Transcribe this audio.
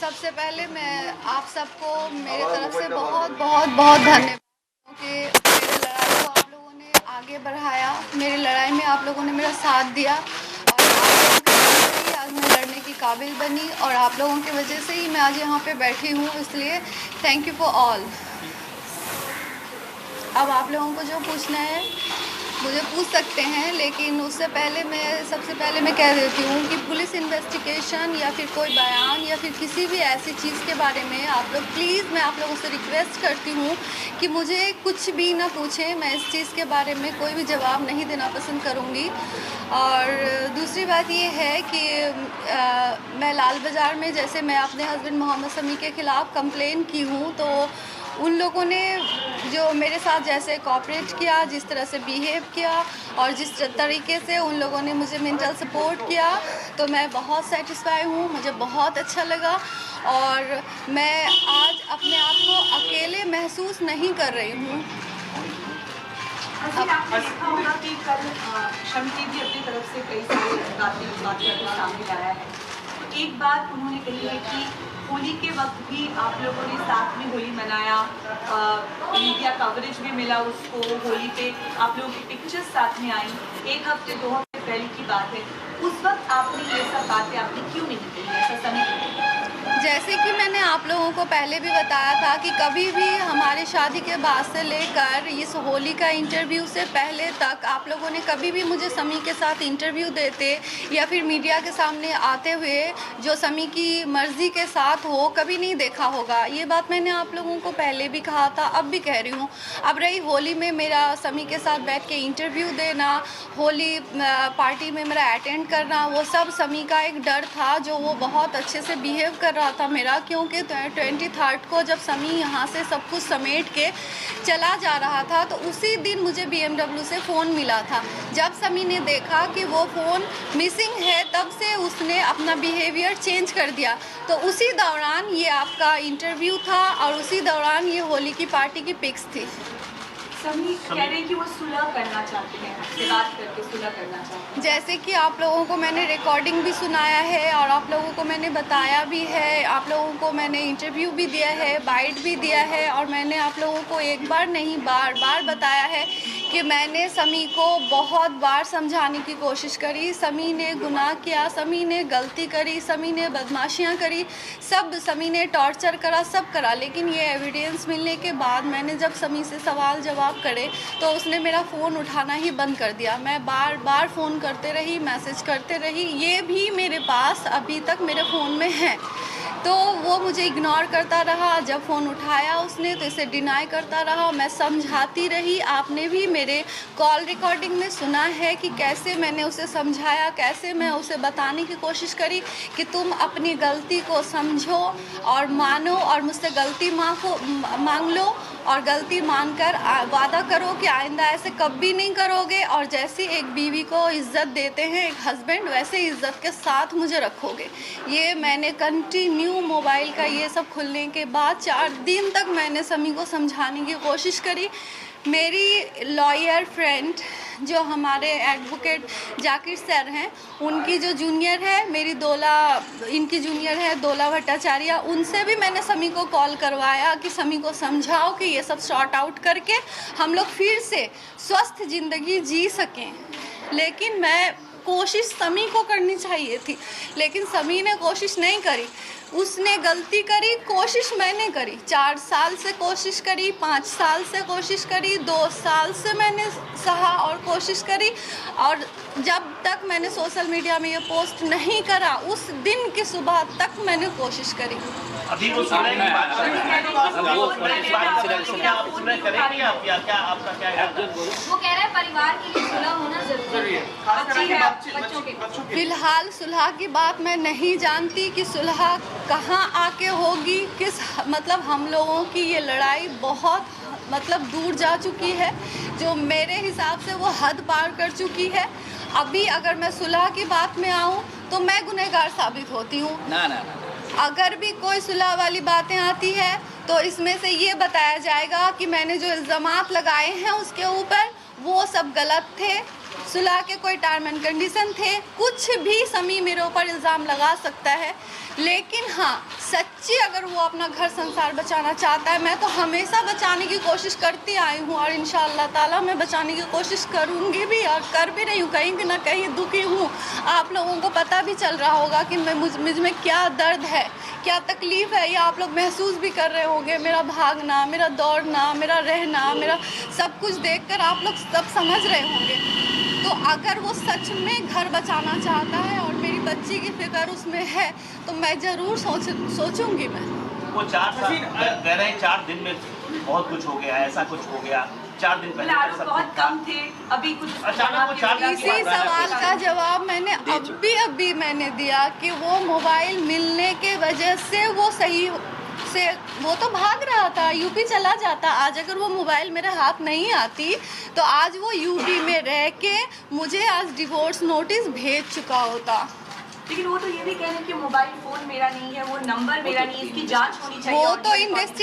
सबसे पहले मैं आप सबको मेरे तरफ से बहुत बहुत बहुत धन्यवाद कि मेरी लड़ाई को आप लोगों ने आगे बढ़ाया। मेरी लड़ाई में आप लोगों ने मेरा साथ दिया और आप लोगों की वजह से ही आज मैं लड़ने की काबिल बनी और आप लोगों की वजह से ही मैं आज यहाँ पे बैठी हूँ। इसलिए थैंक यू फॉर ऑल। अब आप लोगों को जो पूछना है मुझे पूछ सकते हैं, लेकिन उससे पहले सबसे पहले मैं कह देती हूँ कि पुलिस इन्वेस्टिगेशन या फिर कोई बयान या फिर किसी भी ऐसी चीज़ के बारे में आप लोग प्लीज़, मैं आप लोगों से रिक्वेस्ट करती हूँ कि मुझे कुछ भी ना पूछें। मैं इस चीज़ के बारे में कोई भी जवाब नहीं देना पसंद करूँगी। और दूसरी बात ये है कि मैं लाल बाज़ार में जैसे मैं अपने हस्बैंड मोहम्मद समी के ख़िलाफ़ कंप्लेन की हूँ, तो उन लोगों ने जो मेरे साथ जैसे कोऑपरेट किया, जिस तरह से बिहेव किया और जिस तरीके से उन लोगों ने मुझे मेंटल सपोर्ट किया, तो मैं बहुत सेटिस्फाई हूँ। मुझे बहुत अच्छा लगा और मैं आज अपने आप को अकेले महसूस नहीं कर रही हूँ। आपने देखा होगा कि कल शमी भी अपनी तरफ से कई सारी बातें सामने लाया है। तो एक बात उन्होंने कही है कि होली के वक्त भी आप लोगों ने साथ में होली मनाया, मीडिया कवरेज भी मिला उसको, होली पे आप लोगों की पिक्चर्स साथ में आई। 1 हफ्ते 2 हफ्ते पहले की बात है, उस वक्त आपने ये सब बातें आपने क्यों नहीं कही? ऐसा समय जैसे कि मैंने आप लोगों को पहले भी बताया था कि कभी भी हमारी शादी के बाद से लेकर इस होली का इंटरव्यू से पहले तक आप लोगों ने कभी भी मुझे समी के साथ इंटरव्यू देते या फिर मीडिया के सामने आते हुए जो समी की मर्ज़ी के साथ हो, कभी नहीं देखा होगा। ये बात मैंने आप लोगों को पहले भी कहा था, अब भी कह रही हूँ। अब रही होली में मेरा समी के साथ बैठ के इंटरव्यू देना, होली पार्टी में मेरा अटेंड करना, वो सब समी का एक डर था जो वो बहुत अच्छे से बिहेव कर रहा था मेरा, क्योंकि 23 को जब समी यहाँ से सब कुछ समेट के चला जा रहा था तो उसी दिन मुझे BMW से फ़ोन मिला था। जब समी ने देखा कि वो फ़ोन मिसिंग है, तब से उसने अपना बिहेवियर चेंज कर दिया। तो उसी दौरान ये आपका इंटरव्यू था और उसी दौरान ये होली की पार्टी की पिक्स थी। समी कह रहे हैं कि वो सुलह करना चाहते हैं, आपसे बात करके सुलह करना चाहते हैं। जैसे कि आप लोगों को मैंने रिकॉर्डिंग भी सुनाया है और आप लोगों को मैंने बताया भी है, आप लोगों को मैंने इंटरव्यू भी दिया है, बाइट भी दिया है और मैंने आप लोगों को एक बार नहीं बार बार बताया है कि मैंने समी को बहुत बार समझाने की कोशिश करी। समी ने गुनाह किया, समी ने गलती करी, समी ने बदमाशियाँ करी, सब समी ने टॉर्चर करा, सब करा, लेकिन ये एविडेंस मिलने के बाद मैंने जब समी से सवाल जवाब करे तो उसने मेरा फ़ोन उठाना ही बंद कर दिया। मैं बार बार फ़ोन करते रही, मैसेज करते रही, ये भी मेरे पास अभी तक मेरे फ़ोन में है, तो वो मुझे इग्नोर करता रहा। जब फ़ोन उठाया उसने तो इसे डिनाई करता रहा। मैं समझाती रही, आपने भी मेरे कॉल रिकॉर्डिंग में सुना है कि कैसे मैंने उसे समझाया, कैसे मैं उसे बताने की कोशिश करी कि तुम अपनी गलती को समझो और मानो और मुझसे गलती मांग लो और गलती मानकर वादा करो कि आइंदा ऐसे कभी नहीं करोगे और जैसी एक बीवी को इज़्ज़त देते हैं एक हस्बैंड, वैसे इज़्ज़त के साथ मुझे रखोगे। ये मैंने कंटिन्यू मोबाइल का ये सब खुलने के बाद 4 दिन तक मैंने समी को समझाने की कोशिश करी। मेरी लॉयर फ्रेंड जो हमारे एडवोकेट जाकिर सर हैं, उनकी जो जूनियर है मेरी इनकी जूनियर है दोला भट्टाचार्य, उनसे भी मैंने समी को कॉल करवाया कि समी को समझाओ कि ये सब सॉर्ट आउट करके हम लोग फिर से स्वस्थ ज़िंदगी जी सकें। लेकिन मैं कोशिश समी को करनी चाहिए थी, लेकिन समी ने कोशिश नहीं करी। उसने गलती करी, कोशिश मैंने करी। 4 साल से कोशिश करी, 5 साल से कोशिश करी, 2 साल से मैंने सहा और कोशिश करी, और जब तक मैंने सोशल मीडिया में ये पोस्ट नहीं करा उस दिन की सुबह तक मैंने कोशिश करी। अभी वो सुलह की बात कर रहे हैं, सुलह करेंगे आप या क्या, आपका क्या है? वो कह रहा है परिवार के लिए सुलह होना जरूरी है, बच्चों के। फिलहाल सुलह की बात मैं नहीं जानती कि सुलह कहाँ आके होगी, किस मतलब हम लोगों की ये लड़ाई बहुत दूर जा चुकी है, जो मेरे हिसाब से वो हद पार कर चुकी है। अभी अगर मैं सुलह की बात में आऊँ तो मैं गुनहगार साबित होती हूँ। ना। अगर भी कोई सुलह वाली बातें आती है तो इसमें से ये बताया जाएगा कि मैंने जो इल्ज़ामात लगाए हैं उसके ऊपर वो सब गलत थे, सुलह के कोई टर्म एंड कंडीशन थे, कुछ भी समी मेरे ऊपर इल्ज़ाम लगा सकता है, लेकिन हाँ सच्ची अगर वो अपना घर संसार बचाना चाहता है, मैं तो हमेशा बचाने की कोशिश करती आई हूँ और इंशाअल्लाह ताला मैं बचाने की कोशिश करूँगी भी और कर भी रही हूँ। कहीं ना कहीं दुखी हूँ, आप लोगों को पता भी चल रहा होगा कि मुझ में क्या दर्द है, क्या तकलीफ़ है, ये आप लोग महसूस भी कर रहे होंगे। मेरा भागना, मेरा दौड़ना, मेरा रहना, मेरा सब कुछ देखकर आप लोग सब समझ रहे होंगे। तो अगर वो सच में घर बचाना चाहता है और मेरी बच्ची की फिक्र उसमें है तो मैं ज़रूर सोचूंगी। मैं वो 4 साल कह रहे हैं 4 दिन में बहुत कुछ हो गया, ऐसा कुछ हो गया, 4 दिन पहले आरोप सब बहुत कुछ था। कम थे, अभी कुछ अचानक वो 4 दिन की इसी बात है। सवाल का जवाब मैंने अभी मैंने दिया कि वो मोबाइल मिलने के वजह से वो सही से वो तो भाग रहा था, यूपी चला जाता। आज अगर वो मोबाइल मेरे हाथ नहीं आती तो आज वो यूपी में रह के मुझे आज डिवोर्स नोटिस भेज चुका होता। लेकिन वो तो ये भी कह रहे हैं कि मोबाइल फोन मेरा नहीं है, वो नंबर मेरा नहीं है, इसकी जांच होनी चाहिए। वो तो ऑडियो रिकॉर्डिंग